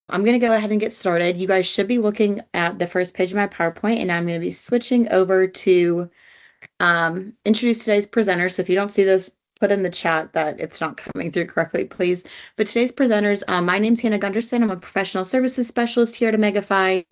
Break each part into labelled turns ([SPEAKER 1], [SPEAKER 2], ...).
[SPEAKER 1] I'm going to go ahead and get started. You guys should be looking at the first page of my PowerPoint, and I'm going to be switching over to introduce today's presenter. So if you don't see this, put in the chat that it's not coming through correctly, please. But today's presenters, my name's Hannah Gunderson. I'm a professional services specialist here at OmegaFi.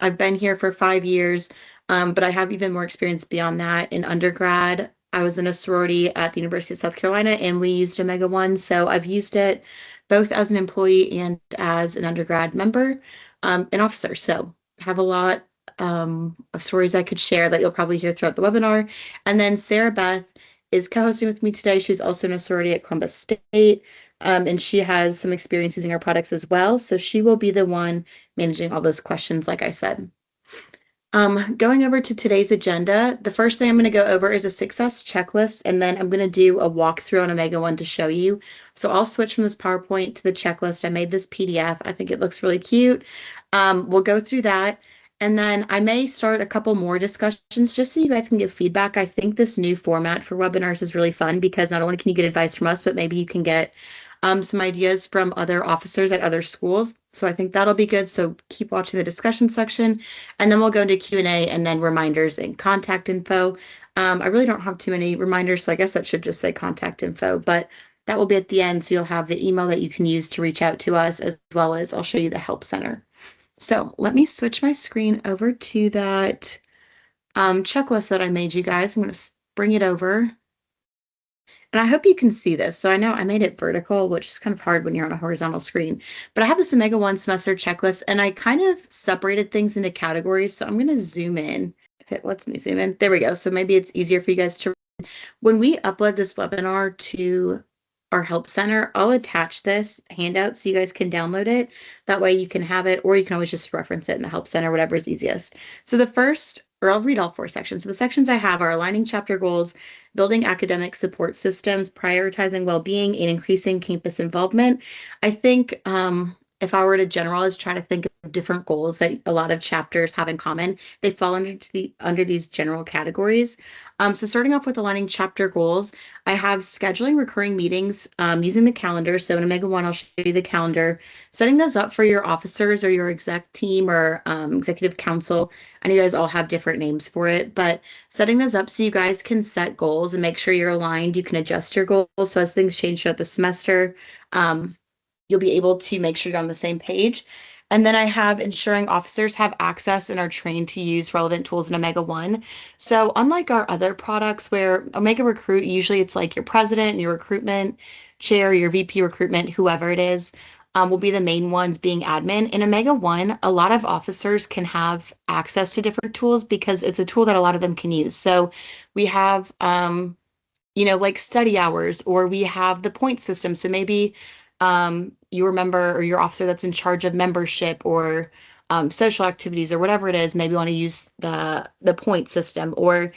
[SPEAKER 1] I've been here for 5 years, but I have even more experience beyond that. In undergrad, I was in a sorority at the University of South Carolina, and we used OmegaOne. So I've used it both as an employee and as an undergrad member and officer. So I have a lot of stories I could share that you'll probably hear throughout the webinar. And then Sarah Beth is co-hosting with me today. She's also in a sorority at Columbus State, and she has some experience using our products as well. So she will be the one managing all those questions, like I said. Going over to today's agenda, the first thing I'm going to go over is a success checklist, and then I'm going to do a walkthrough on OmegaOne to show you. So I'll switch from this PowerPoint to the checklist. I made this PDF. I think it looks really cute. We'll go through that. And then I may start a couple more discussions just so you guys can give feedback. I think this new format for webinars is really fun because not only can you get advice from us, but maybe you can get some ideas from other officers at other schools. So I think that'll be good. So keep watching the discussion section, and then we'll go into Q&A and then reminders and contact info. I really don't have too many reminders, so I guess that should just say contact info, but that will be at the end. So you'll have the email that you can use to reach out to us, as well as I'll show you the help center. So let me switch my screen over to that checklist that I made you guys. I'm going to bring it over. And I hope you can see this. So I know I made it vertical, which is kind of hard when you're on a horizontal screen. But I have this OmegaOne semester checklist, and I kind of separated things into categories. So I'm going to zoom in. If it lets me zoom in. There we go. So maybe it's easier for you guys to read. When we upload this webinar to our help center, I'll attach this handout so you guys can download it. That way you can have it, or you can always just reference it in the help center, whatever is easiest. So the first, or I'll read all 4 sections. So the sections I have are aligning chapter goals, building academic support systems, prioritizing well-being, and increasing campus involvement. I think if I were to generalize, try to think of different goals that a lot of chapters have in common, they fall under these general categories. So starting off with aligning chapter goals, I have scheduling recurring meetings using the calendar. So in OmegaOne, I'll show you the calendar, setting those up for your officers or your exec team or executive council. I know you guys all have different names for it, but setting those up so you guys can set goals and make sure you're aligned. You can adjust your goals. So as things change throughout the semester, you'll be able to make sure you're on the same page. And then I have ensuring officers have access and are trained to use relevant tools in OmegaOne. So unlike our other products where Omega Recruit, usually it's like your president, your recruitment chair, your VP recruitment, whoever it is, will be the main ones being admin. In OmegaOne, a lot of officers can have access to different tools because it's a tool that a lot of them can use. So we have, like study hours, or we have the point system. So maybe you remember, or your officer that's in charge of membership or social activities or whatever it is, maybe want to use the point system, or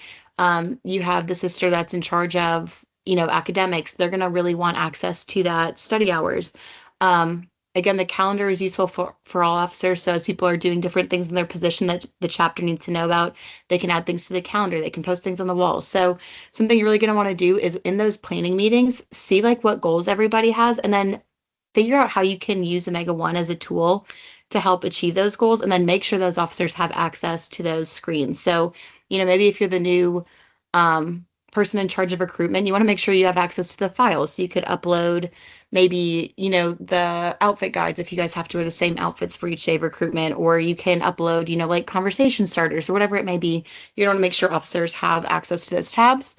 [SPEAKER 1] you have the sister that's in charge of, academics. They're going to really want access to that study hours. Again, the calendar is useful for all officers. So as people are doing different things in their position that the chapter needs to know about, they can add things to the calendar. They can post things on the wall. So something you're really going to want to do is in those planning meetings, see like what goals everybody has, and then figure out how you can use OmegaOne as a tool to help achieve those goals, and then make sure those officers have access to those screens. So, maybe if you're the new person in charge of recruitment, you want to make sure you have access to the files. So you could upload maybe, the outfit guides if you guys have to wear the same outfits for each day of recruitment, or you can upload, like conversation starters or whatever it may be. You want to make sure officers have access to those tabs.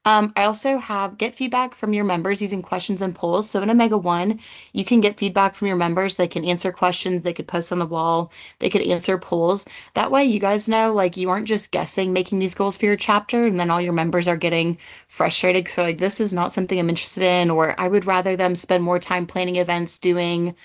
[SPEAKER 1] I also have get feedback from your members using questions and polls. So in OmegaOne, you can get feedback from your members. They can answer questions, they could post on the wall, they could answer polls. That way you guys know, like, you aren't just guessing making these goals for your chapter and then all your members are getting frustrated. So like, this is not something I'm interested in, or I would rather them spend more time planning events doing,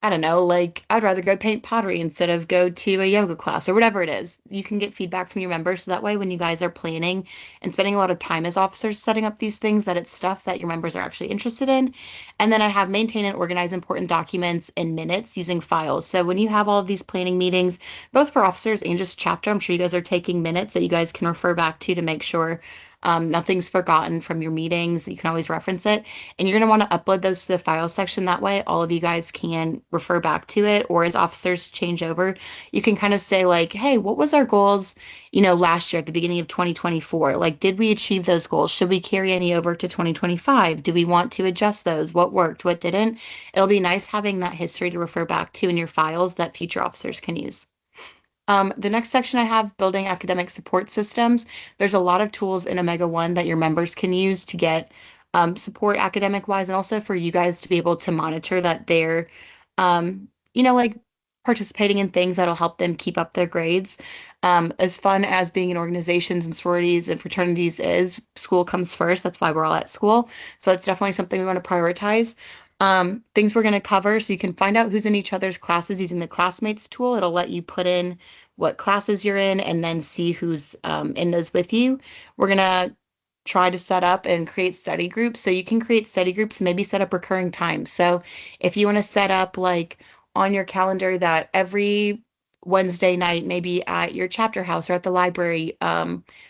[SPEAKER 1] I don't know, like I'd rather go paint pottery instead of go to a yoga class or whatever it is. You can get feedback from your members. So that way, when you guys are planning and spending a lot of time as officers setting up these things, that it's stuff that your members are actually interested in. And then I have maintain and organize important documents in minutes using files. So when you have all of these planning meetings, both for officers and just chapter, I'm sure you guys are taking minutes that you guys can refer back to make sure Nothing's forgotten from your meetings. You can always reference it. And you're going to want to upload those to the file section. That way, all of you guys can refer back to it. Or as officers change over, you can kind of say, like, hey, what was our goals, last year at the beginning of 2024? Like, did we achieve those goals? Should we carry any over to 2025? Do we want to adjust those? What worked? What didn't? It'll be nice having that history to refer back to in your files that future officers can use. The next section I have building academic support systems. There's a lot of tools in OmegaOne that your members can use to get support academic wise, and also for you guys to be able to monitor that they're, like participating in things that'll help them keep up their grades. As fun as being in organizations and sororities and fraternities is, school comes first. That's why we're all at school. So it's definitely something we want to prioritize. Things we're going to cover. So you can find out who's in each other's classes using the classmates tool. It'll let you put in what classes you're in and then see who's in those with you. We're going to try to set up and create study groups. So you can create study groups and maybe set up recurring times. So if you want to set up like on your calendar that every Wednesday night, maybe at your chapter house or at the library,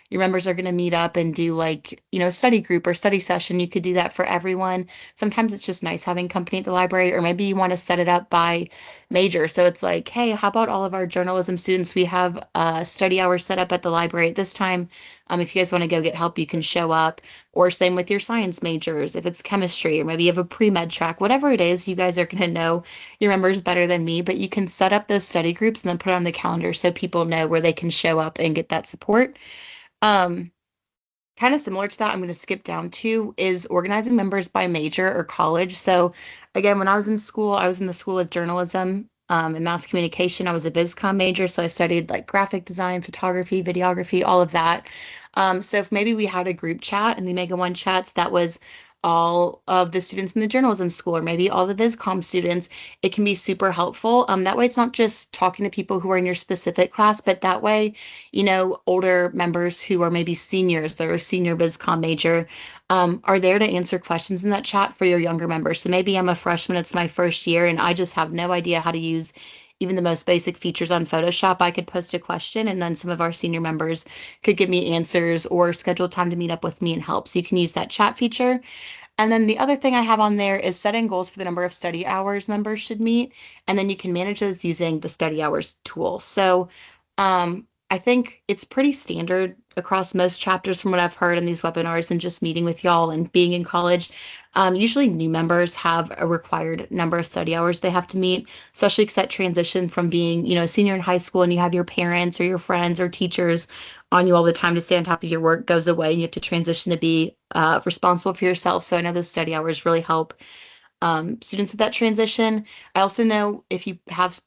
[SPEAKER 1] your members are going to meet up and do like, study group or study session. You could do that for everyone. Sometimes it's just nice having company at the library, or maybe you want to set it up by major. So it's like, hey, how about all of our journalism students? We have study hours set up at the library at this time. If you guys want to go get help, you can show up. Or same with your science majors, if it's chemistry, or maybe you have a pre-med track, whatever it is, you guys are going to know your members better than me, but you can set up those study groups and then put it on the calendar so people know where they can show up and get that support. Um, Kind of similar to that, I'm going to skip down to is organizing members by major or college. So again, when I was in school, I was in the School of Journalism and Mass Communication. I was a BizCom major, so I studied like graphic design, photography, videography, all of that. So if maybe we had a group chat in the OmegaOne chats that was all of the students in the journalism school, or maybe all the VisCom students, it can be super helpful. That way it's not just talking to people who are in your specific class, but that way, older members who are maybe seniors, they're a senior VisCom major, are there to answer questions in that chat for your younger members. So maybe I'm a freshman, it's my first year, and I just have no idea how to use even the most basic features on Photoshop. I could post a question and then some of our senior members could give me answers or schedule time to meet up with me and help. So you can use that chat feature. And then the other thing I have on there is setting goals for the number of study hours members should meet. And then you can manage those using the study hours tool. So I think it's pretty standard across most chapters from what I've heard in these webinars and just meeting with y'all and being in college. Usually new members have a required number of study hours they have to meet, especially because that transition from being, a senior in high school and you have your parents or your friends or teachers on you all the time to stay on top of your work goes away and you have to transition to be responsible for yourself. So I know those study hours really help students with that transition. I also know if you have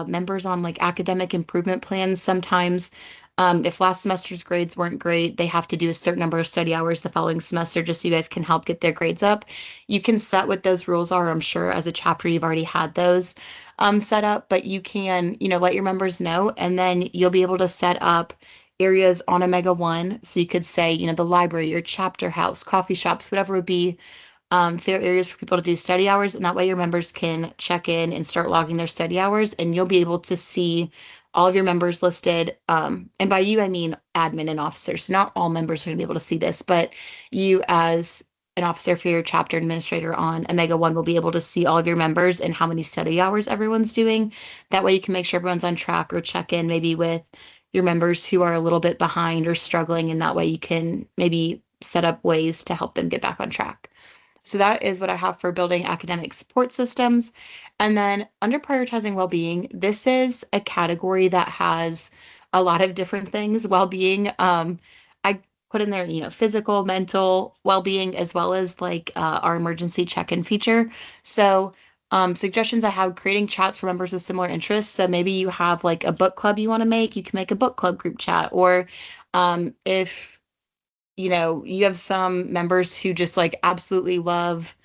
[SPEAKER 1] members on like academic improvement plans, sometimes if last semester's grades weren't great, they have to do a certain number of study hours the following semester just so you guys can help get their grades up. You can set what those rules are. I'm sure as a chapter you've already had those set up, but you can, let your members know, and then you'll be able to set up areas on OmegaOne. So you could say, the library, your chapter house, coffee shops, whatever would be fair areas for people to do study hours, and that way your members can check in and start logging their study hours, and you'll be able to see all of your members listed. And by you, I mean admin and officers. So not all members are going to be able to see this, but you as an officer for your chapter administrator on OmegaOne will be able to see all of your members and how many study hours everyone's doing. That way you can make sure everyone's on track or check in maybe with your members who are a little bit behind or struggling, and that way you can maybe set up ways to help them get back on track. So that is what I have for building academic support systems. And then under prioritizing well-being, this is a category that has a lot of different things. Well-being, I put in there, physical, mental well-being, as well as like our emergency check-in feature. So suggestions I have: creating chats for members with similar interests. So maybe you have like a book club you want to make, you can make a book club group chat. Or if you have some members who just like absolutely love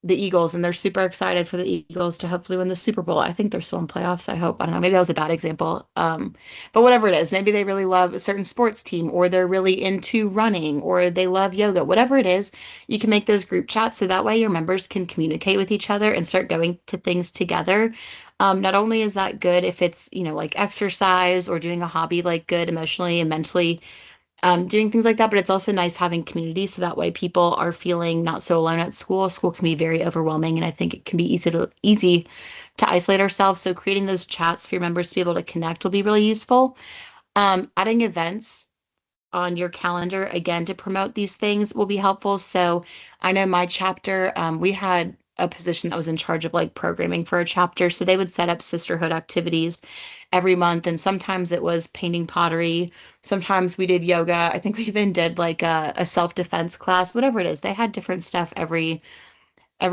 [SPEAKER 1] the Eagles and they're super excited for the Eagles to hopefully win the Super Bowl. I think they're still in playoffs. I hope. I don't know. Maybe that was a bad example. But whatever it is, maybe they really love a certain sports team, or they're really into running, or they love yoga, whatever it is, you can make those group chats. So that way your members can communicate with each other and start going to things together. Not only is that good if it's, like exercise or doing a hobby, like good emotionally and mentally doing things like that. But it's also nice having community, so that way people are feeling not so alone at school. School can be very overwhelming, and I think it can be easy to isolate ourselves. So creating those chats for your members to be able to connect will be really useful. Adding events on your calendar again to promote these things will be helpful. So I know my chapter, we had a position that was in charge of like programming for a chapter. So they would set up sisterhood activities every month. And sometimes it was painting pottery. Sometimes we did yoga. I think we even did like a self-defense class, whatever it is. They had different stuff every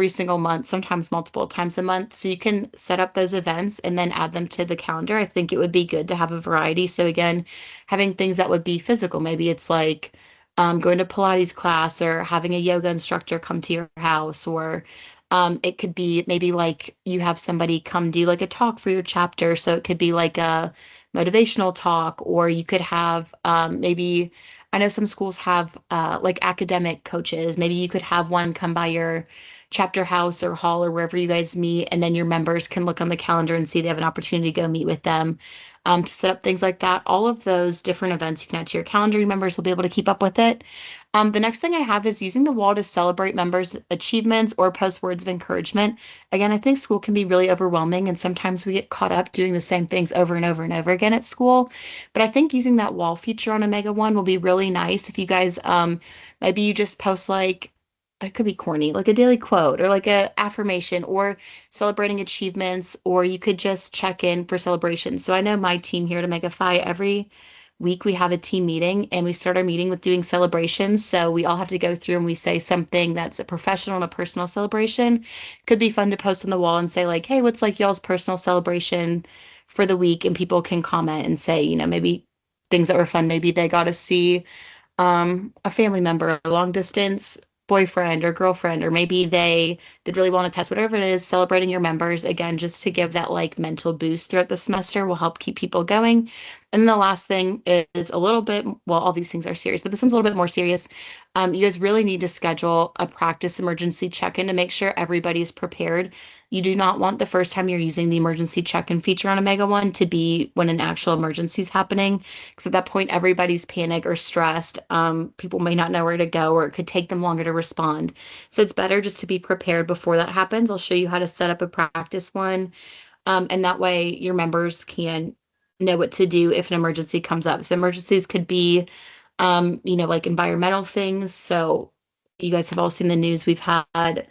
[SPEAKER 1] single month, sometimes multiple times a month. So you can set up those events and then add them to the calendar. I think it would be good to have a variety. So again, having things that would be physical, maybe it's like going to Pilates class or having a yoga instructor come to your house, or it could be maybe like you have somebody come do like a talk for your chapter. So it could be like a motivational talk, or you could have maybe I know some schools have like academic coaches. Maybe you could have one come by your chapter house or hall or wherever you guys meet, and then your members can look on the calendar and see they have an opportunity to go meet with them to set up things like that. All of those different events you can add to your calendar. Your members will be able to keep up with it. The next thing I have is using the wall to celebrate members' achievements or post words of encouragement. Again, I think school can be really overwhelming, and sometimes we get caught up doing the same things over and over and over again at school. But I think using that wall feature on OmegaOne will be really nice if you guys maybe you just post like it could be corny, like a daily quote or like a affirmation or celebrating achievements, or you could just check in for celebrations. So I know my team here at Omega Phi, every week we have a team meeting and we start our meeting with doing celebrations. So we all have to go through and we say something that's a professional and a personal celebration. Could be fun to post on the wall and say like, hey, what's like y'all's personal celebration for the week? And people can comment and say, maybe things that were fun. Maybe they got to see a family member, a long distance boyfriend or girlfriend, or maybe they did really well on a test, whatever it is, celebrating your members again, just to give that like mental boost throughout the semester will help keep people going. And then the last thing is a little bit, well, all these things are serious, but this one's a little bit more serious. You guys really need to schedule a practice emergency check-in to make sure everybody's prepared. You do not want the first time you're using the emergency check-in feature on OmegaOne to be when an actual emergency is happening, because at that point everybody's panicked or stressed. People may not know where to go, or it could take them longer to respond. So it's better just to be prepared before that happens. I'll show you how to set up a practice one, and that way your members can know what to do if an emergency comes up. So emergencies could be, like environmental things. So you guys have all seen the news. We've had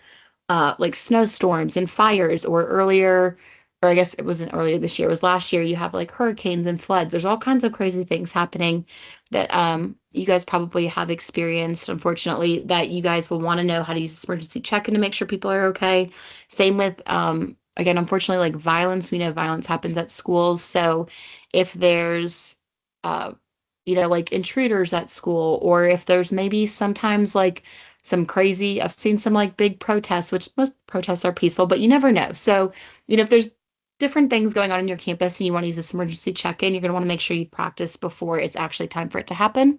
[SPEAKER 1] like snowstorms and fires, or earlier, or I guess it wasn't earlier this year, it was last year, you have like hurricanes and floods. There's all kinds of crazy things happening that you guys probably have experienced, unfortunately, that you guys will want to know how to use this emergency check-in to make sure people are okay. Same with, again, unfortunately, like violence. We know violence happens at schools. So if there's, uh, like intruders at school, or if there's maybe sometimes like some crazy, I've seen some like big protests, which most protests are peaceful, but you never know. So, if there's different things going on in your campus and you want to use this emergency check-in, you're going to want to make sure you practice before it's actually time for it to happen.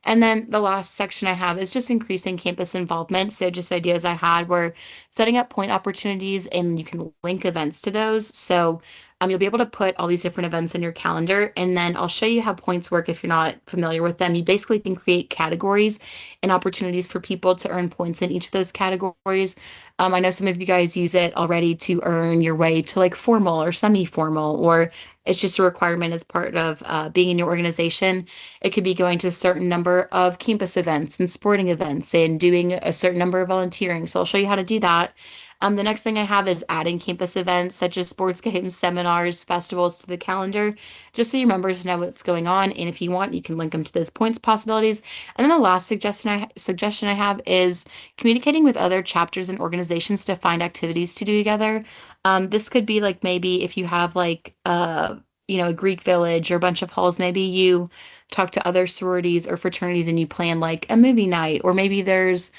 [SPEAKER 1] And then the last section I have is just increasing campus involvement. So just ideas I had were setting up point opportunities, and you can link events to those. So you'll be able to put all these different events in your calendar, and then I'll show you how points work if you're not familiar with them. You basically can create categories and opportunities for people to earn points in each of those categories. I know some of you guys use it already to earn your way to like formal or semi-formal, or it's just a requirement as part of being in your organization. It could be going to a certain number of campus events and sporting events and doing a certain number of volunteering. So I'll show you how to do that. The next thing I have is adding campus events such as sports games, seminars, festivals to the calendar, just so your members know what's going on. And if you want, you can link them to those points possibilities. And then the last suggestion I have is communicating with other chapters and organizations to find activities to do together. This could be like maybe if you have like a Greek village or a bunch of halls, maybe you talk to other sororities or fraternities and you plan like a movie night, or maybe there's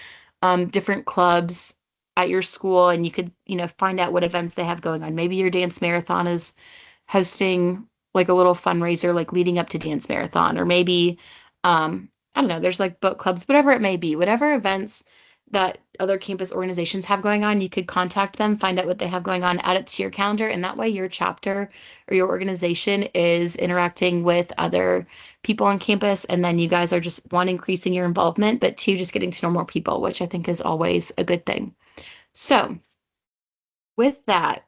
[SPEAKER 1] different clubs at your school and you could, find out what events they have going on. Maybe your dance marathon is hosting like a little fundraiser, like leading up to dance marathon, or maybe, I don't know, there's like book clubs, whatever it may be, whatever events that other campus organizations have going on, you could contact them, find out what they have going on, add it to your calendar, and that way your chapter or your organization is interacting with other people on campus. And then you guys are just one, increasing your involvement, but two, just getting to know more people, which I think is always a good thing. So with that,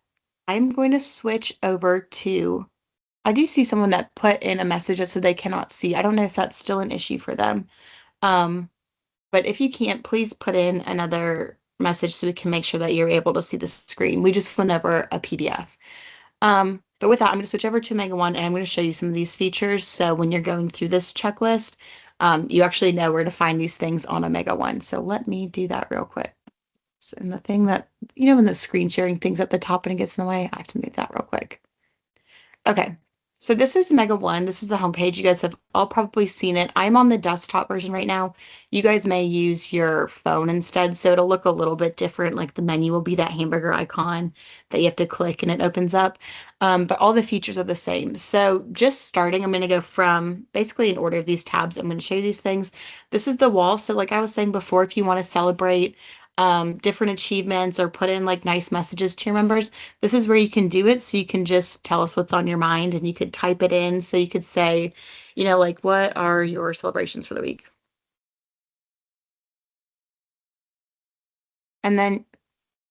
[SPEAKER 1] I'm going to switch over to, I do see someone that put in a message that said they cannot see. I don't know if that's still an issue for them. Um, but if you can't, please put in another message so we can make sure that you're able to see the screen. We just went over a PDF. But with that, I'm going to switch over to OmegaOne and I'm going to show you some of these features. So when you're going through this checklist, you actually know where to find these things on OmegaOne. So let me do that real quick. And the thing that, when the screen sharing thing's at the top and it gets in the way, I have to move that real quick. Okay, so this is OmegaOne. This is the homepage. You guys have all probably seen it. I'm on the desktop version right now. You guys may use your phone instead, so it'll look a little bit different. Like the menu will be that hamburger icon that you have to click and it opens up. But all the features are the same. So just starting, I'm going to go from basically in order of these tabs. I'm going to show you these things. This is the wall. So like I was saying before, if you want to celebrate different achievements or put in like nice messages to your members, this is where you can do it. So you can just tell us what's on your mind and you could type it in. So you could say, like, what are your celebrations for the week? And then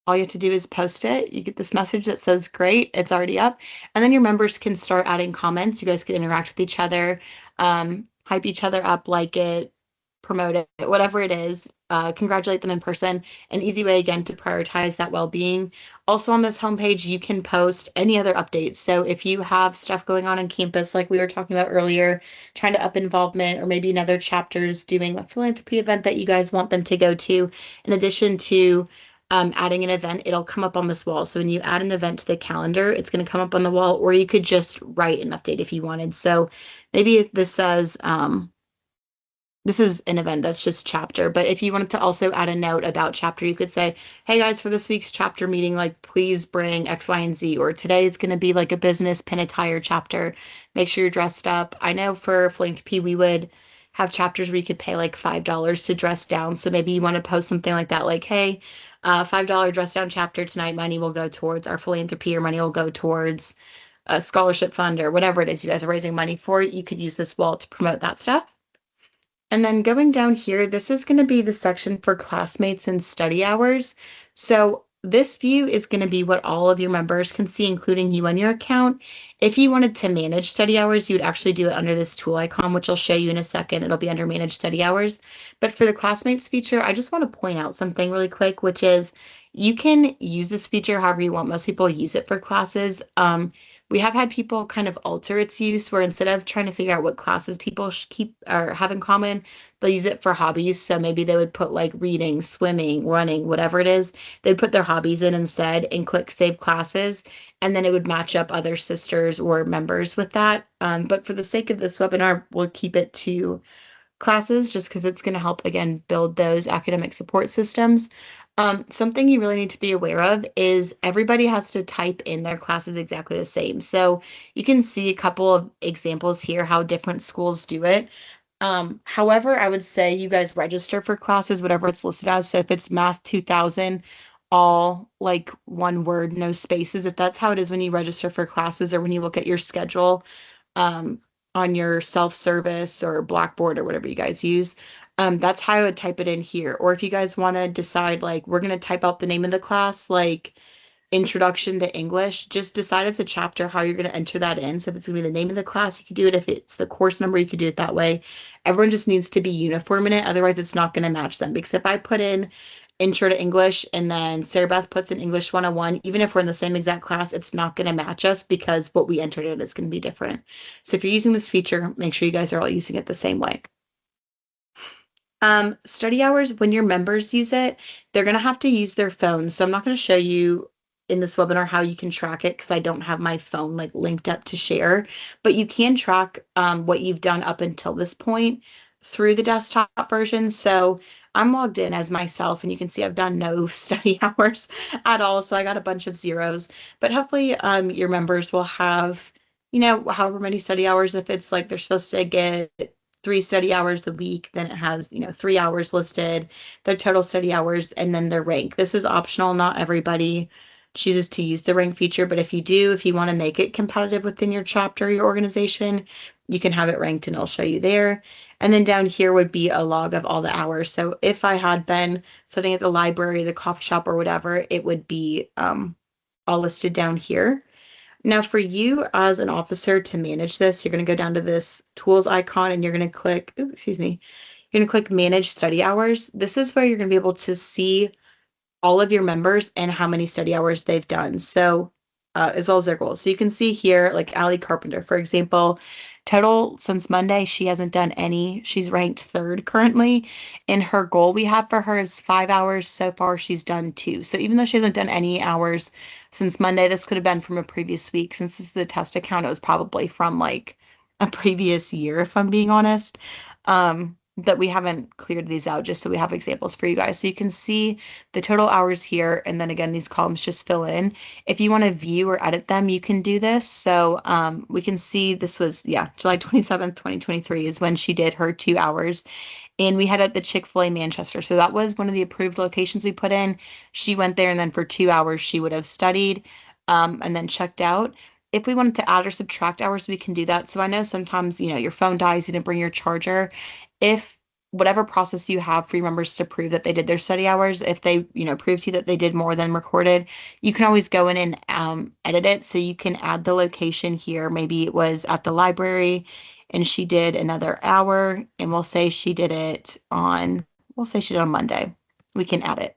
[SPEAKER 1] all you have to do is post it. You get this message that says, great, it's already up. And then your members can start adding comments. You guys can interact with each other, hype each other up, like it, promote it, whatever it is, congratulate them in person. An easy way, again, to prioritize that well-being. Also on this homepage, you can post any other updates. So if you have stuff going on campus, like we were talking about earlier, trying to up involvement, or maybe another chapter's doing a philanthropy event that you guys want them to go to, in addition to adding an event, it'll come up on this wall. So when you add an event to the calendar, it's going to come up on the wall, or you could just write an update if you wanted. So maybe this says, this is an event that's just chapter, but if you wanted to also add a note about chapter, you could say, hey guys, for this week's chapter meeting, like please bring X, Y, and Z, or today it's going to be like a business pin attire chapter. Make sure you're dressed up. I know for philanthropy, we would have chapters where you could pay like $5 to dress down. So maybe you want to post something like that, like, hey, $5 dress down chapter tonight, money will go towards our philanthropy, or money will go towards a scholarship fund, or whatever it is you guys are raising money for. You could use this wall to promote that stuff. And then going down here, this is going to be the section for classmates and study hours. So this view is going to be what all of your members can see, including you on your account. If you wanted to manage study hours, you would actually do it under this tool icon, which I'll show you in a second. It'll be under manage study hours. But for the classmates feature, I just want to point out something really quick, which is you can use this feature however you want. Most people use it for classes. We have had people kind of alter its use, where instead of trying to figure out what classes people keep or have in common, they'll use it for hobbies. So maybe they would put like reading, swimming, running, whatever it is. They'd put their hobbies in instead and click save classes. And then it would match up other sisters or members with that. But for the sake of this webinar, we'll keep it to classes just because it's going to help, again, build those academic support systems. Something you really need to be aware of is everybody has to type in their classes exactly the same. So you can see a couple of examples here how different schools do it. However, I would say you guys register for classes, whatever it's listed as. So if it's Math 2000, all like one word, no spaces, if that's how it is when you register for classes or when you look at your schedule, on your self-service or Blackboard or whatever you guys use, that's how I would type it in here. Or if you guys want to decide, like, we're going to type out the name of the class, like Introduction to English, just decide it's a chapter how you're going to enter that in. So if it's going to be the name of the class, you could do it. If it's the course number, you could do it that way. Everyone just needs to be uniform in it. Otherwise, it's not going to match them. Because if I put in Intro to English and then Sarah Beth puts in English 101, even if we're in the same exact class, it's not going to match us because what we entered in is going to be different. So if you're using this feature, make sure you guys are all using it the same way. Study hours, when your members use it, they're going to have to use their phones. So I'm not going to show you in this webinar how you can track it because I don't have my phone like linked up to share, but you can track what you've done up until this point through the desktop version. So I'm logged in as myself and you can see I've done no study hours at all. So I got a bunch of zeros, but hopefully your members will have, however many study hours, if it's like they're supposed to get 3 study hours a week, then it has, 3 hours listed, their total study hours, and then their rank. This is optional. Not everybody chooses to use the rank feature, but if you do, if you want to make it competitive within your chapter, your organization, you can have it ranked and it'll show you there. And then down here would be a log of all the hours. So if I had been studying at the library, the coffee shop, or whatever, it would be all listed down here. Now, for you as an officer to manage this, you're going to go down to this tools icon and you're going to click, ooh, excuse me, you're going to click manage study hours. This is where you're going to be able to see all of your members and how many study hours they've done. So, as well as their goals. So you can see here, like Allie Carpenter, for example, total since Monday, she hasn't done any. She's ranked third currently. And her goal we have for her is 5 hours. So far, she's done 2. So even though she hasn't done any hours since Monday, this could have been from a previous week. Since this is a test account, it was probably from like a previous year, if I'm being honest. That we haven't cleared these out just so we have examples for you guys. So you can see the total hours here. And then again, these columns just fill in. If you want to view or edit them, you can do this. So we can see this was, July 27th, 2023 is when she did her 2 hours. And we had at the Chick-fil-A Manchester. So that was one of the approved locations we put in. She went there and then for 2 hours she would have studied and then checked out. If we wanted to add or subtract hours, we can do that. So I know sometimes, your phone dies, you didn't bring your charger. If whatever process you have for your members to prove that they did their study hours, if they, prove to you that they did more than recorded, you can always go in and edit it. So you can add the location here. Maybe it was at the library and she did another hour and we'll say she did it on Monday. We can add it.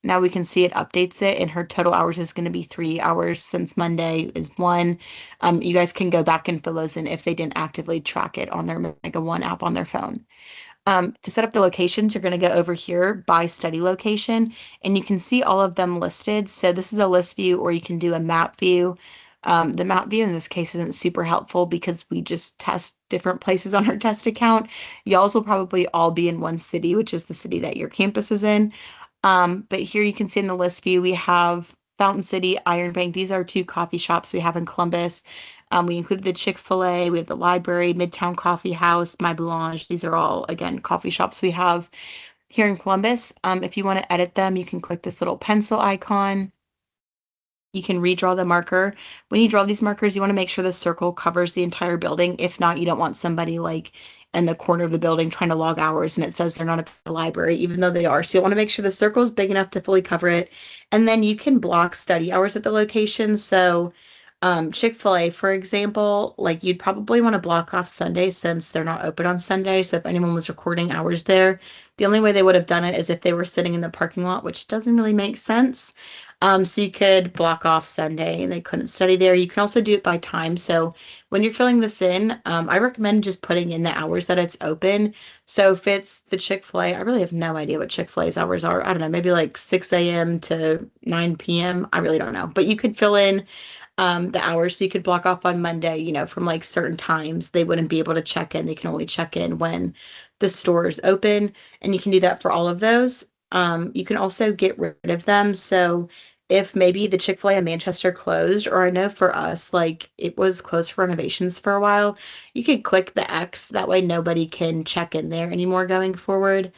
[SPEAKER 1] Now we can see it updates it and her total hours is going to be 3 hours since Monday is 1. You guys can go back and fill those in if they didn't actively track it on their OmegaOne app on their phone. To set up the locations, you're going to go over here by study location and you can see all of them listed. So this is a list view or you can do a map view. The map view in this case isn't super helpful because we just test different places on our test account. Y'all's will probably all be in one city, which is the city that your campus is in. But here you can see in the list view, we have Fountain City, Iron Bank. These are 2 coffee shops we have in Columbus. We included the Chick-fil-A, we have the library, Midtown Coffee House, My Boulange. These are all, again, coffee shops we have here in Columbus. If you want to edit them, you can click this little pencil icon. You can redraw the marker. When you draw these markers, you want to make sure the circle covers the entire building. If not, you don't want somebody like in the corner of the building trying to log hours and it says they're not at the library, even though they are. So you want to make sure the circle is big enough to fully cover it. And then you can block study hours at the location. So Chick-fil-A, for example, like you'd probably want to block off Sunday since they're not open on Sunday. So if anyone was recording hours there, the only way they would have done it is if they were sitting in the parking lot, which doesn't really make sense. So you could block off Sunday and they couldn't study there. You can also do it by time. So when you're filling this in, I recommend just putting in the hours that it's open. So if it's the Chick-fil-A, I really have no idea what Chick-fil-A's hours are. I don't know, maybe like 6 a.m. to 9 p.m. I really don't know. But you could fill in the hours. So you could block off on Monday, from like certain times. They wouldn't be able to check in. They can only check in when the store is open. And you can do that for all of those. You can also get rid of them. So if maybe the Chick-fil-A in Manchester closed, or I know for us, like it was closed for renovations for a while, you could click the X. That way nobody can check in there anymore going forward.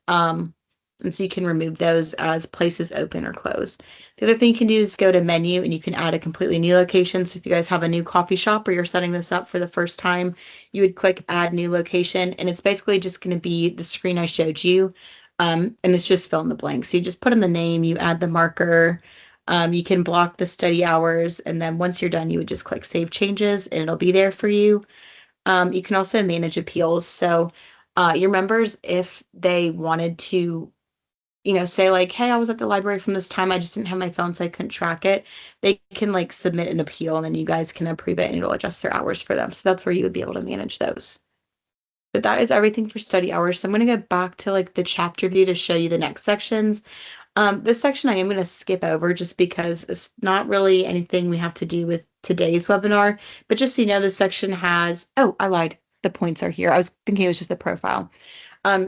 [SPEAKER 1] And so you can remove those as places open or closed. The other thing you can do is go to menu and you can add a completely new location. So if you guys have a new coffee shop or you're setting this up for the first time, you would click add new location. And it's basically just going to be the screen I showed you. And it's just fill in the blank. So you just put in the name, you add the marker, you can block the study hours. And then once you're done, you would just click save changes and it'll be there for you. You can also manage appeals. So your members, if they wanted to say like, hey, I was at the library from this time, I just didn't have my phone, so I couldn't track it. They can like submit an appeal and then you guys can approve it and it'll adjust their hours for them. So that's where you would be able to manage those. But that is everything for study hours. So I'm going to go back to like the chapter view to show you the next sections. This section I am going to skip over just because it's not really anything we have to do with today's webinar. But just so you know, this section has, oh, I lied. The points are here. I was thinking it was just the profile.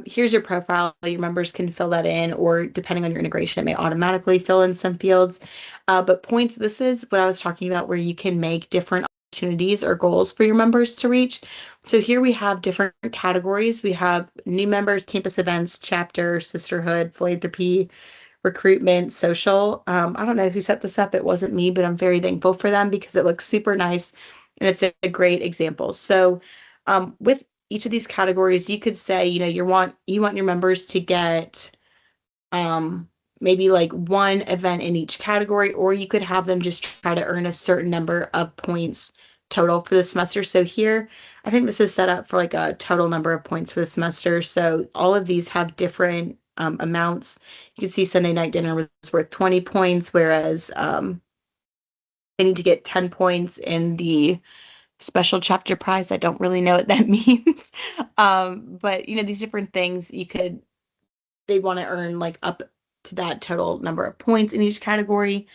[SPEAKER 1] Here's your profile. Your members can fill that in, or depending on your integration, it may automatically fill in some fields. But points, this is what I was talking about, where you can make different opportunities or goals for your members to reach. So here we have different categories. We have new members, campus events, chapter, sisterhood, philanthropy, recruitment, social. I don't know who set this up. It wasn't me, but I'm very thankful for them because it looks super nice and it's a great example. So with each of these categories, you could say, you want your members to get um, maybe like one event in each category, or you could have them just try to earn a certain number of points total for the semester. So here, I think this is set up for like a total number of points for the semester. So all of these have different amounts. You can see Sunday night dinner was worth 20 points, whereas they need to get 10 points in the special chapter prize. I don't really know what that means. But these different things they want to earn like up to that total number of points in each category.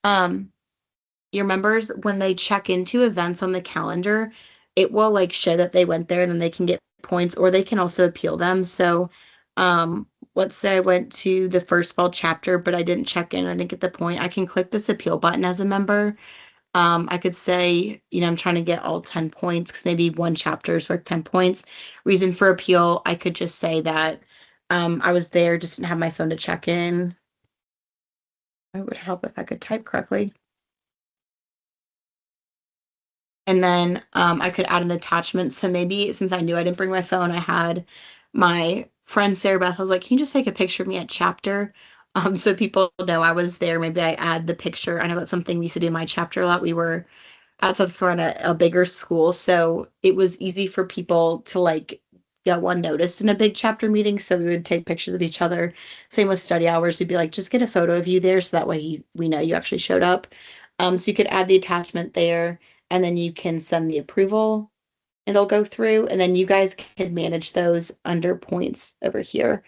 [SPEAKER 1] Um, your members, when they check into events on the calendar, it will like show that they went there and then they can get points or they can also appeal them. So, let's say I went to the first fall chapter, but I didn't check in, I didn't get the point. I can click this appeal button as a member. I could say, I'm trying to get all 10 points because maybe one chapter is worth 10 points. Reason for appeal, I could just say that I was there, just didn't have my phone to check in. It would help if I could type correctly. And then I could add an attachment. So maybe since I knew I didn't bring my phone, I had my friend Sarah Beth. I was like, can you just take a picture of me at chapter? So people know I was there. Maybe I add the picture. I know that's something we used to do in my chapter a lot. We were outside for a bigger school. So it was easy for people to like get one noticed in a big chapter meeting. So we would take pictures of each other. Same with study hours. We'd be like, just get a photo of you there. So that way we know you actually showed up. So you could add the attachment there and then you can send the approval. It'll go through and then you guys can manage those under points over here.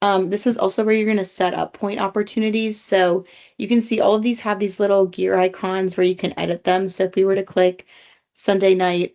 [SPEAKER 1] This is also where you're going to set up point opportunities. So you can see all of these have these little gear icons where you can edit them. So if we were to click Sunday night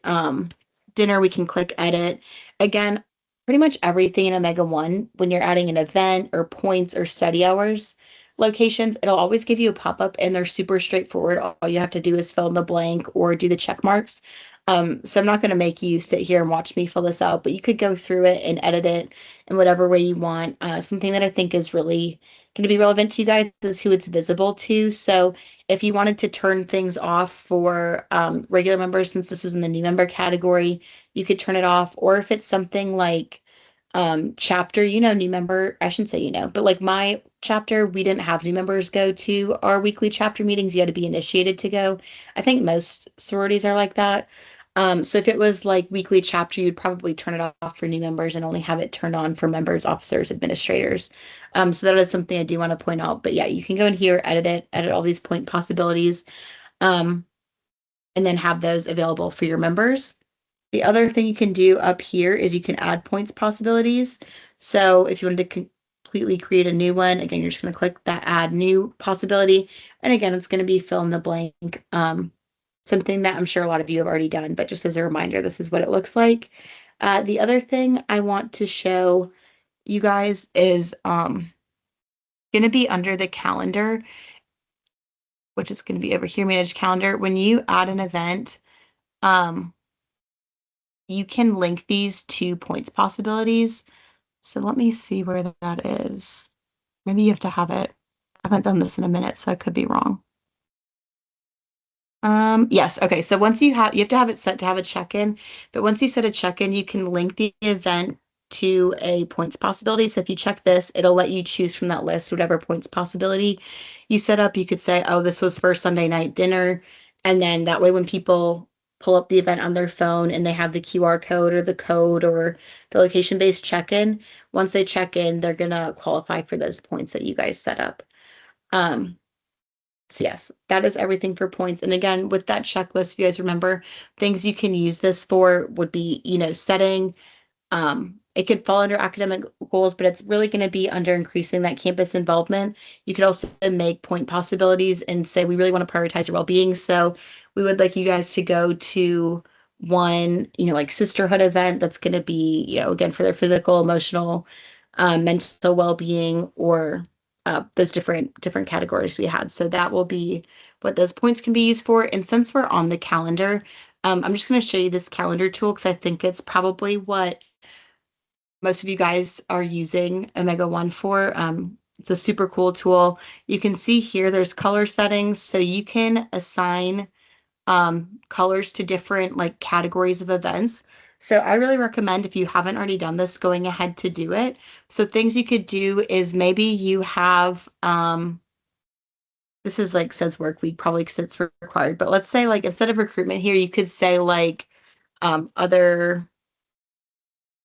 [SPEAKER 1] dinner, we can click edit. Again, pretty much everything in OmegaOne, when you're adding an event or points or study hours locations, it'll always give you a pop-up and they're super straightforward. All you have to do is fill in the blank or do the check marks. So I'm not going to make you sit here and watch me fill this out, but you could go through it and edit it in whatever way you want. Something that I think is really going to be relevant to you guys is who it's visible to. So if you wanted to turn things off for regular members, since this was in the new member category, you could turn it off. Or if it's something like chapter, new member, I shouldn't say, but like my chapter, we didn't have new members go to our weekly chapter meetings. You had to be initiated to go. I think most sororities are like that. So if it was like weekly chapter, you'd probably turn it off for new members and only have it turned on for members, officers, administrators. So that is something I do want to point out. But yeah, you can go in here, edit all these point possibilities, and then have those available for your members. The other thing you can do up here is you can add points possibilities. So if you wanted to completely create a new one, again, you're just going to click that add new possibility. And again, it's going to be fill in the blank. Something that I'm sure a lot of you have already done, but just as a reminder, this is what it looks like. The other thing I want to show you guys is going to be under the calendar, which is going to be over here, manage calendar. When you add an event, you can link these to points possibilities. So let me see where that is. Maybe you have to have it. I haven't done this in a minute, so I could be wrong. Yes. Okay. So once you have to have it set to have a check-in, but once you set a check-in, you can link the event to a points possibility. So if you check this, it'll let you choose from that list, whatever points possibility you set up. You could say, oh, this was for Sunday night dinner. And then that way, when people pull up the event on their phone and they have the QR code or the location-based check-in, once they check in, they're gonna qualify for those points that you guys set up. So yes, that is everything for points. And again, with that checklist, if you guys remember, things you can use this for would be, setting. It could fall under academic goals, but it's really going to be under increasing that campus involvement. You could also make point possibilities and say, we really want to prioritize your well-being. So we would like you guys to go to one, like sisterhood event that's going to be, again, for their physical, emotional, mental well-being, or those different categories we had. So that will be what those points can be used for. And since we're on the calendar, I'm just going to show you this calendar tool because I think it's probably what most of you guys are using OmegaOne for. It's a super cool tool. You can see here there's color settings, so you can assign colors to different like categories of events. So I really recommend if you haven't already done this, going ahead to do it. So things you could do is maybe you have this is like says work week probably because it's required, but let's say like instead of recruitment here, you could say like other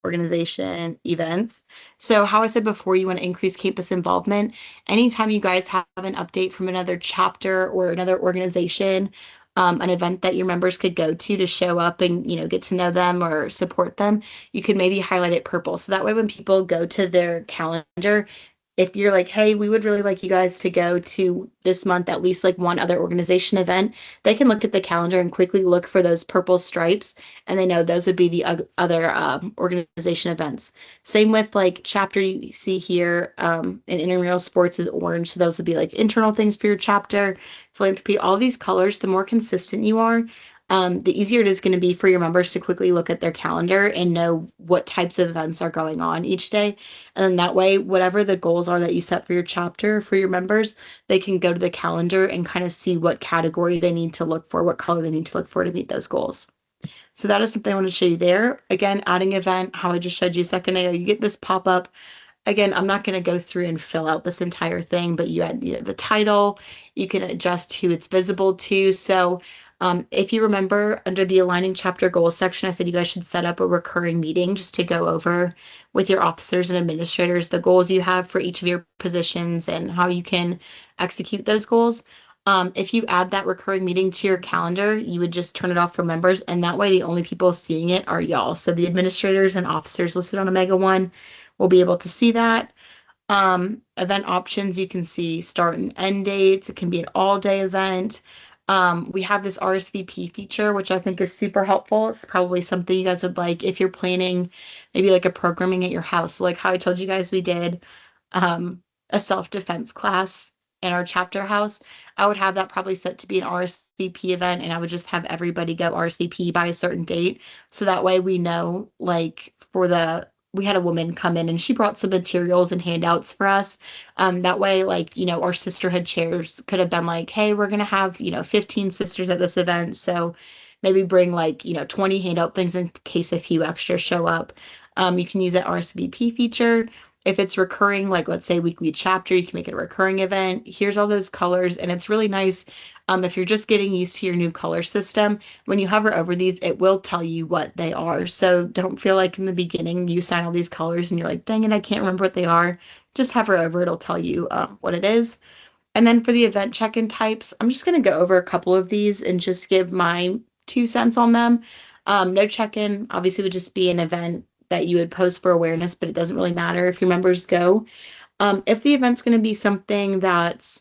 [SPEAKER 1] organization events. So how I said before, you want to increase campus involvement. Anytime you guys have an update from another chapter or another organization, an event that your members could go to show up and, get to know them or support them, you could maybe highlight it purple. So that way when people go to their calendar, if you're like, hey, we would really like you guys to go to this month at least like one other organization event, they can look at the calendar and quickly look for those purple stripes, and they know those would be the other organization events. Same with like chapter you see here in intramural sports is orange, so those would be like internal things for your chapter. Philanthropy, all these colors, the more consistent you are, the easier it is going to be for your members to quickly look at their calendar and know what types of events are going on each day. And then that way, whatever the goals are that you set for your chapter for your members, they can go to the calendar and kind of see what category they need to look for, what color they need to look for to meet those goals. So that is something I want to show you there. Again, adding event, how I just showed you a second ago, you get this pop up. Again, I'm not going to go through and fill out this entire thing, but you add the title, you can adjust who it's visible to. So if you remember under the aligning chapter goals section, I said you guys should set up a recurring meeting just to go over with your officers and administrators the goals you have for each of your positions and how you can execute those goals. If you add that recurring meeting to your calendar, you would just turn it off for members, and that way the only people seeing it are y'all. So the administrators and officers listed on OmegaOne will be able to see that. Event options, you can see start and end dates. It can be an all-day event. We have this RSVP feature, which I think is super helpful. It's probably something you guys would like if you're planning maybe like a programming at your house. So like how I told you guys we did a self-defense class in our chapter house. I would have that probably set to be an RSVP event, and I would just have everybody go RSVP by a certain date. So that way we know, like we had a woman come in and she brought some materials and handouts for us. That way, like, our sisterhood chairs could have been like, hey, we're going to have, 15 sisters at this event. So maybe bring like, 20 handout things in case a few extra show up. You can use that RSVP feature. If it's recurring, like let's say weekly chapter, you can make it a recurring event. Here's all those colors, and it's really nice. If you're just getting used to your new color system, when you hover over these, it will tell you what they are. So don't feel like in the beginning you sign all these colors and you're like, dang it, I can't remember what they are. Just hover over, it'll tell you what it is. And then for the event check-in types, I'm just going to go over a couple of these and just give my 2 cents on them. No check-in obviously would just be an event that you would post for awareness, but it doesn't really matter if your members go. If the event's going to be something that's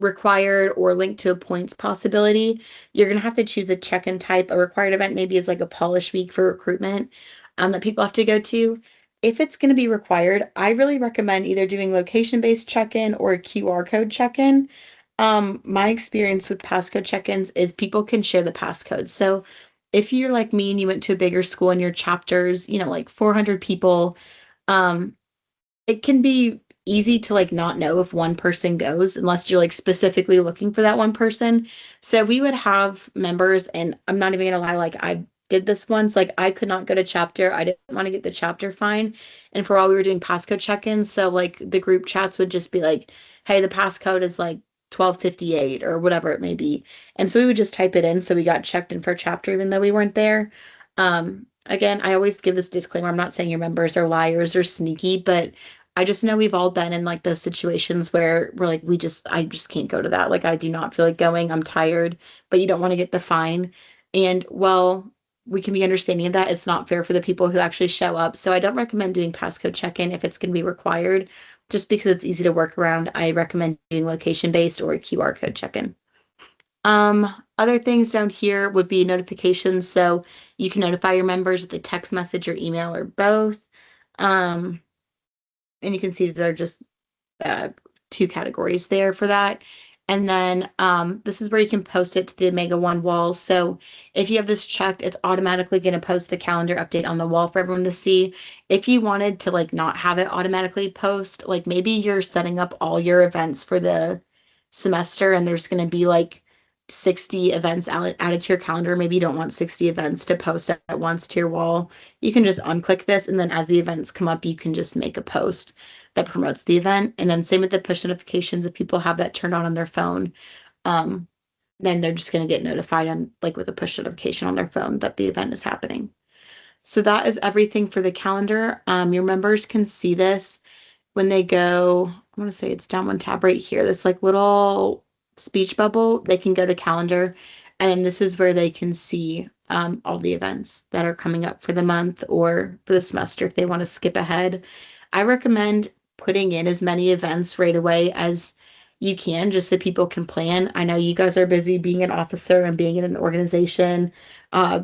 [SPEAKER 1] required or linked to a points possibility, you're going to have to choose a check-in type. A required event maybe is like a polish week for recruitment that people have to go to. If it's going to be required, I really recommend either doing location-based check-in or a QR code check-in. My experience with passcode check-ins is people can share the passcode. So if you're like me and you went to a bigger school and your chapters, like 400 people, it can be easy to like not know if one person goes unless you're like specifically looking for that one person. So we would have members, and I'm not even gonna lie, like I did this once, like I could not go to chapter. I didn't want to get the chapter fine. And for all we were doing passcode check-ins, so like the group chats would just be like, hey, the passcode is like 1258 or whatever it may be. And so we would just type it in so we got checked in for chapter even though we weren't there. Again, I always give this disclaimer. I'm not saying your members are liars or sneaky, but I just know we've all been in like those situations where we're like, I just can't go to that. Like, I do not feel like going. I'm tired, but you don't want to get the fine. And well, we can be understanding of that. It's not fair for the people who actually show up. So I don't recommend doing passcode check-in if it's going to be required, just because it's easy to work around. I recommend doing location-based or a QR code check-in. Other things down here would be notifications. So you can notify your members with a text message or email or both. And you can see they're just uh, two categories there for that. And then this is where you can post it to the OmegaOne walls. So if you have this checked, it's automatically going to post the calendar update on the wall for everyone to see. If you wanted to like not have it automatically post, like maybe you're setting up all your events for the semester and there's going to be like 60 events added to your calendar. Maybe you don't want 60 events to post at once to your wall. You can just unclick this, and then as the events come up, you can just make a post that promotes the event. And then same with the push notifications. If people have that turned on their phone, um, then they're just going to get notified on like with a push notification on their phone that the event is happening. So that is everything for the calendar. Your members can see this when they go. I want to say it's down one tab right here. This like little speech bubble. They can go to calendar, and this is where they can see all the events that are coming up for the month or for the semester if they want to skip ahead. I recommend putting in as many events right away as you can, just so people can plan. I know you guys are busy being an officer and being in an organization,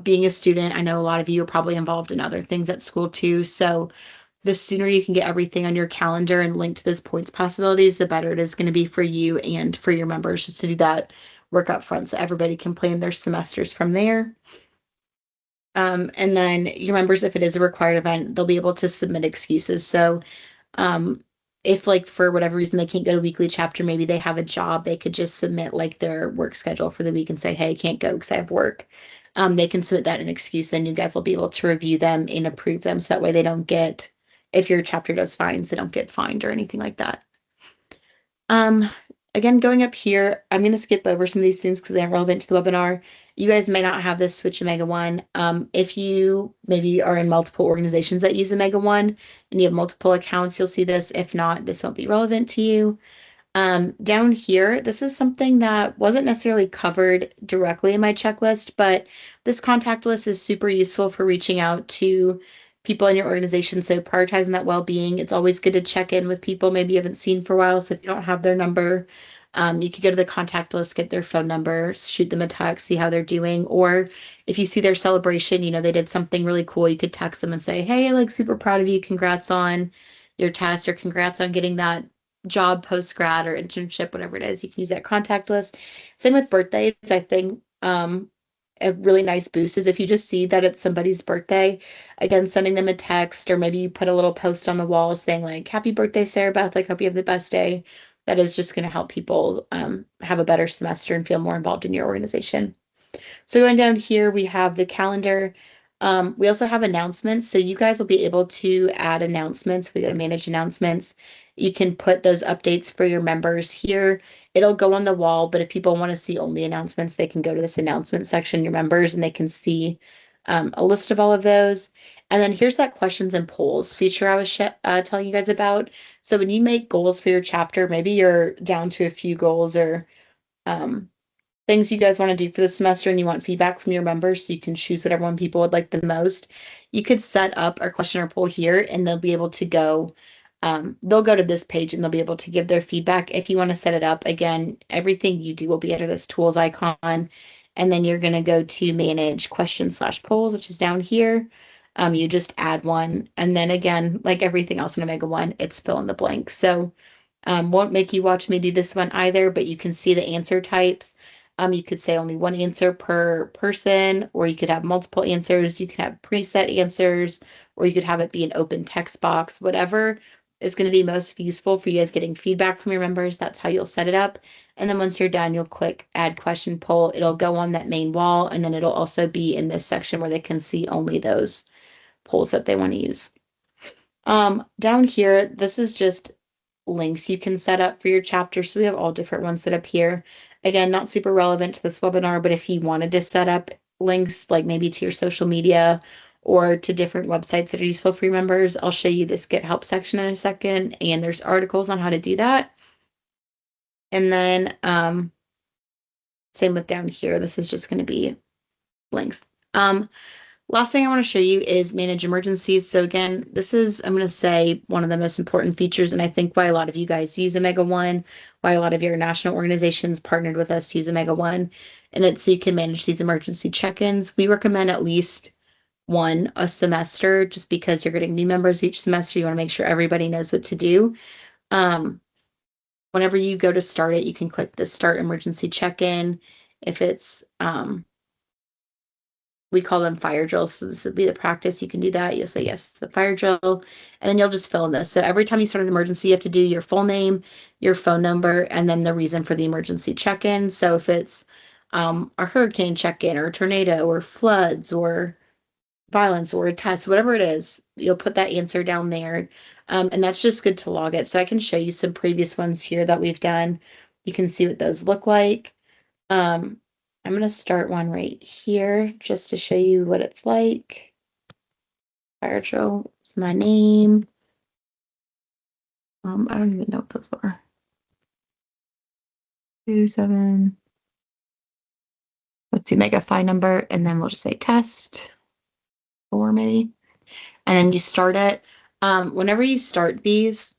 [SPEAKER 1] being a student. I know a lot of you are probably involved in other things at school too. So the sooner you can get everything on your calendar and linked to those points possibilities, the better it is going to be for you and for your members just to do that work up front so everybody can plan their semesters from there. And then your members, if it is a required event, they'll be able to submit excuses. So um, if like for whatever reason they can't go to weekly chapter, maybe they have a job, they could just submit like their work schedule for the week and say, hey, I can't go because I have work. They can submit that in excuse, then you guys will be able to review them and approve them so that way they don't get, if your chapter does fines, they don't get fined or anything like that. Um, Again, going up here, I'm going to skip over some of these things because they aren't relevant to the webinar. You guys may not have this switch OmegaOne. If you maybe are in multiple organizations that use OmegaOne and you have multiple accounts, you'll see this. If not, this won't be relevant to you. Down here, this is something that wasn't necessarily covered directly in my checklist, but this contact list is super useful for reaching out to people in your organization. So prioritizing that well-being, it's always good to check in with people maybe you haven't seen for a while. So if you don't have their number, you could go to the contact list, get their phone number, shoot them a text, see how they're doing. Or if you see their celebration, you know, they did something really cool, you could text them and say, hey, like super proud of you. Congrats on your test, or congrats on getting that job post grad or internship, whatever it is. You can use that contact list. Same with birthdays. I think a really nice boost is if you just see that it's somebody's birthday, again, sending them a text, or maybe you put a little post on the wall saying like, happy birthday, Sarah Beth, like hope you have the best day. That is just going to help people have a better semester and feel more involved in your organization. So going down here, we have the calendar. We also have announcements. So you guys will be able to add announcements. We go to manage announcements. You can put those updates for your members here. It'll go on the wall, but if people want to see only announcements, they can go to this announcement section, your members, and they can see a list of all of those. And then here's that questions and polls feature I was telling you guys about. So when you make goals for your chapter, maybe you're down to a few goals or things you guys want to do for the semester and you want feedback from your members so you can choose whatever one people would like the most, you could set up a question or poll here and they'll be able to go, they'll go to this page and they'll be able to give their feedback. If you want to set it up, again, everything you do will be under this tools icon. And then you're going to go to manage questions/polls, which is down here. You just add one. And then again, like everything else in OmegaOne, it's fill in the blank. So won't make you watch me do this one either, but you can see the answer types. You could say only one answer per person, or you could have multiple answers. You can have preset answers, or you could have it be an open text box, whatever is going to be most useful for you guys getting feedback from your members. That's how you'll set it up. And then once you're done, you'll click add question poll. It'll go on that main wall, and then it'll also be in this section where they can see only those polls that they want to use. Down here, this is just links you can set up for your chapter. So we have all different ones set up here. Again, not super relevant to this webinar, but if you wanted to set up links, like maybe to your social media or to different websites that are useful for your members, I'll show you this Get Help section in a second, and there's articles on how to do that. And then same with down here, this is just going to be links. Last thing I want to show you is manage emergencies. So again, this is, I'm going to say, one of the most important features, and I think why a lot of you guys use OmegaOne, why a lot of your national organizations partnered with us to use OmegaOne, and it's so you can manage these emergency check-ins. We recommend at least one a semester, just because you're getting new members each semester. You want to make sure everybody knows what to do. whenever you go to start it, you can click the Start Emergency Check-in. If it's, we call them fire drills, so this would be the practice. You can do that. You'll say yes to the fire drill, and then you'll just fill in this. So every time you start an emergency, you have to do your full name, your phone number, and then the reason for the emergency check-in. So if it's a hurricane check-in or a tornado or floods or violence or a test, whatever it is, you'll put that answer down there. And that's just good to log it. So I can show you some previous ones here that we've done. You can see what those look like. I'm going to start one right here just to show you what it's like. Fire drill is my name. I don't even know what those are. 27. Let's see, make a file number, and then we'll just say test 4 maybe. And then you start it. Whenever you start these,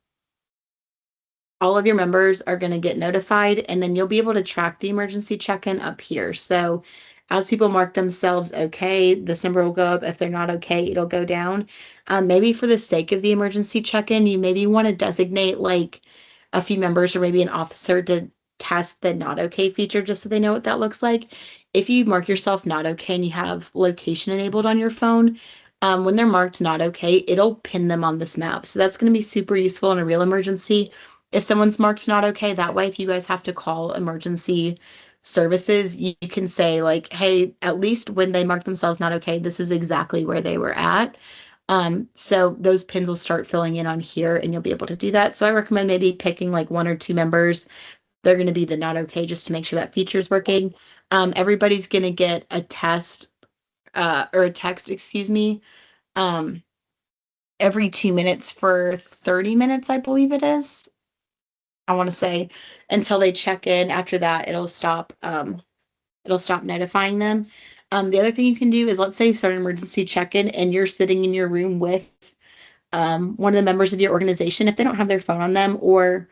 [SPEAKER 1] all of your members are going to get notified, and then you'll be able to track the emergency check-in up here. So as people mark themselves okay, this number will go up. If they're not okay, it'll go down. Maybe for the sake of the emergency check-in, you maybe want to designate like a few members or maybe an officer to test the not okay feature just so they know what that looks like. If you mark yourself not okay and you have location enabled on your phone, when they're marked not okay, it'll pin them on this map. So that's going to be super useful in a real emergency. If someone's marked not okay, that way, if you guys have to call emergency services, you can say like, hey, at least when they mark themselves not okay, this is exactly where they were at. So those pins will start filling in on here and you'll be able to do that. So I recommend maybe picking like 1 or 2 members. They're going to be the not okay just to make sure that feature is working. Everybody's going to get a test or a text, excuse me, every 2 minutes for 30 minutes, I believe it is. I want to say until they check in. After that, it'll stop notifying them. The other thing you can do is, let's say you start an emergency check-in and you're sitting in your room with one of the members of your organization. If they don't have their phone on them, or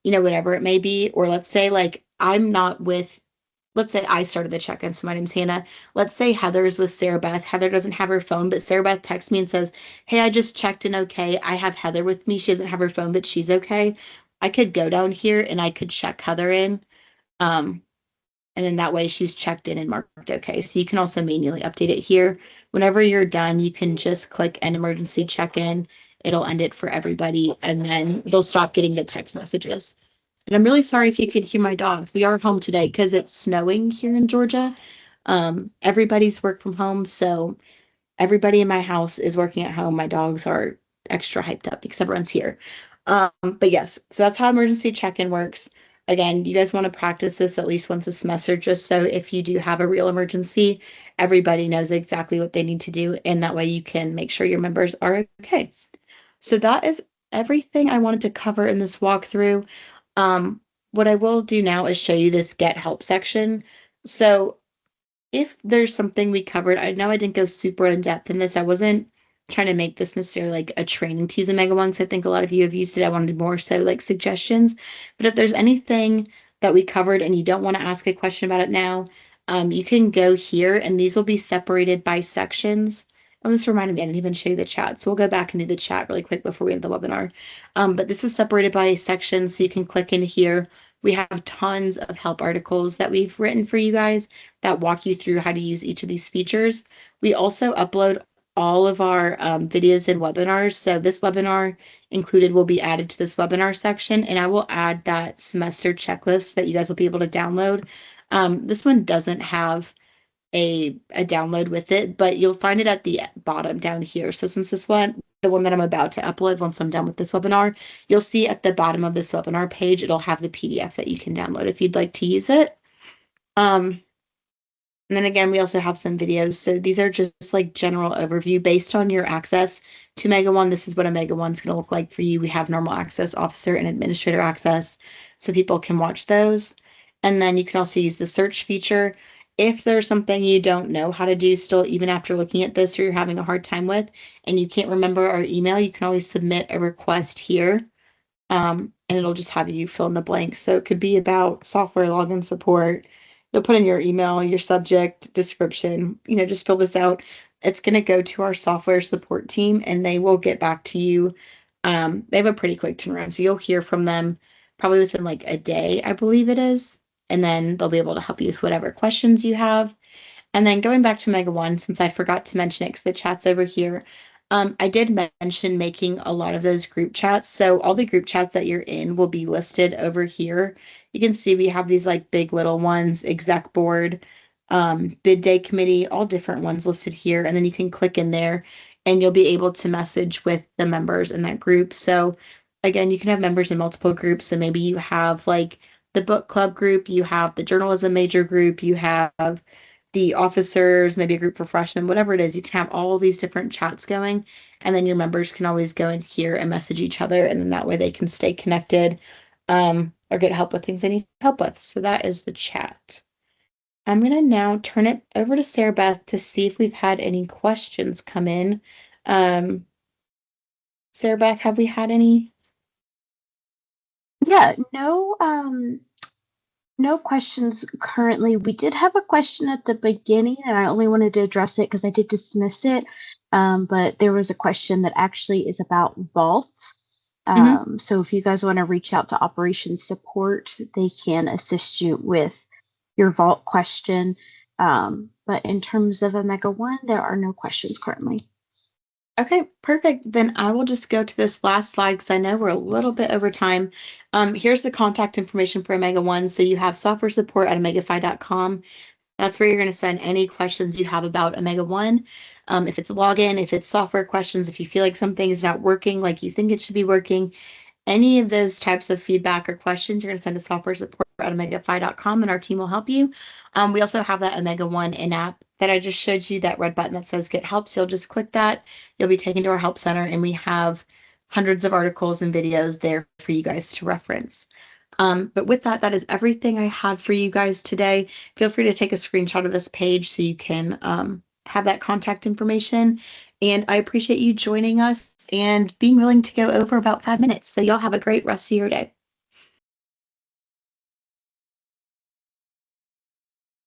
[SPEAKER 1] whatever it may be, or let's say like I'm not with, let's say I started the check-in, so my name's Hannah. Let's say Heather's with Sarah Beth. Heather doesn't have her phone, but Sarah Beth texts me and says, hey, I just checked in okay. I have Heather with me. She doesn't have her phone, but she's okay. I could go down here and I could check Heather in. And then that way she's checked in and marked okay. So you can also manually update it here. Whenever you're done, you can just click an emergency check-in. It'll end it for everybody, and then they'll stop getting the text messages. And I'm really sorry if you could hear my dogs. We are home today because it's snowing here in Georgia. Everybody's work from home, so everybody in my house is working at home. My dogs are extra hyped up because everyone's here. But yes, so that's how emergency check-in works. Again, you guys want to practice this at least once a semester, just so if you do have a real emergency, everybody knows exactly what they need to do, and that way you can make sure your members are okay. So that is everything I wanted to cover in this walkthrough. What I will do now is show you this Get Help section. So if there's something we covered, I know I didn't go super in depth in this. I wasn't trying to make this necessarily like a training to use OmegaOne, because I think a lot of you have used it. I wanted more so like suggestions. But if there's anything that we covered and you don't want to ask a question about it now, you can go here, and these will be separated by sections. Oh, this reminded me, I didn't even show you the chat. So we'll go back and do the chat really quick before we end the webinar. But this is separated by sections, so you can click in here. We have tons of help articles that we've written for you guys that walk you through how to use each of these features. We also upload all of our videos and webinars. So this webinar included will be added to this webinar section, and I will add that semester checklist that you guys will be able to download. This one doesn't have a download with it, but you'll find it at the bottom down here. So since this one, the one that I'm about to upload once I'm done with this webinar, you'll see at the bottom of this webinar page, it'll have the PDF that you can download if you'd like to use it. And then again, we also have some videos. So these are just like general overview based on your access to OmegaOne. This is what OmegaOne is going to look like for you. We have normal access, officer, and administrator access, so people can watch those. And then you can also use the search feature. If there's something you don't know how to do still, even after looking at this, or you're having a hard time with, and you can't remember our email, you can always submit a request here. And it'll just have you fill in the blanks. So it could be about software login support. You'll put in your email, your subject, description, just fill this out. It's going to go to our software support team, and they will get back to you. They have a pretty quick turnaround, so you'll hear from them probably within like a day, I believe it is. And then they'll be able to help you with whatever questions you have. And then going back to OmegaOne, since I forgot to mention it because the chat's over here, I did mention making a lot of those group chats. So all the group chats that you're in will be listed over here. You can see we have these like big little ones, exec board, bid day committee, all different ones listed here. And then you can click in there and you'll be able to message with the members in that group. So again, you can have members in multiple groups. So maybe you have like the book club group, you have the journalism major group, you have the officers, maybe a group for freshmen, whatever it is, you can have all these different chats going. And then your members can always go in here and message each other. And then that way they can stay connected or get help with things they need help with. So that is the chat. I'm going to now turn it over to Sarah Beth to see if we've had any questions come in. Sarah Beth, have we had any?
[SPEAKER 2] Yeah, no questions currently. We did have a question at the beginning, and I only wanted to address it because I did dismiss it. But there was a question that actually is about vault. So if you guys want to reach out to operations support, they can assist you with your vault question. But in terms of OmegaOne, there are no questions currently.
[SPEAKER 1] Okay, perfect. Then I will just go to this last slide because I know we're a little bit over time. Here's the contact information for OmegaOne. So you have software support at omegafy.com. That's where you're going to send any questions you have about OmegaOne. If it's a login, if it's software questions, if you feel like something is not working like you think it should be working, any of those types of feedback or questions, you're going to send to software support at omegafy.com and our team will help you. We also have that OmegaOne in-app that I just showed you, that red button that says Get Help. So you'll just click that. You'll be taken to our help center and we have hundreds of articles and videos there for you guys to reference. But with that, that is everything I had for you guys today. Feel free to take a screenshot of this page so you can have that contact information. And I appreciate you joining us and being willing to go over about 5 minutes. So y'all have a great rest of your day.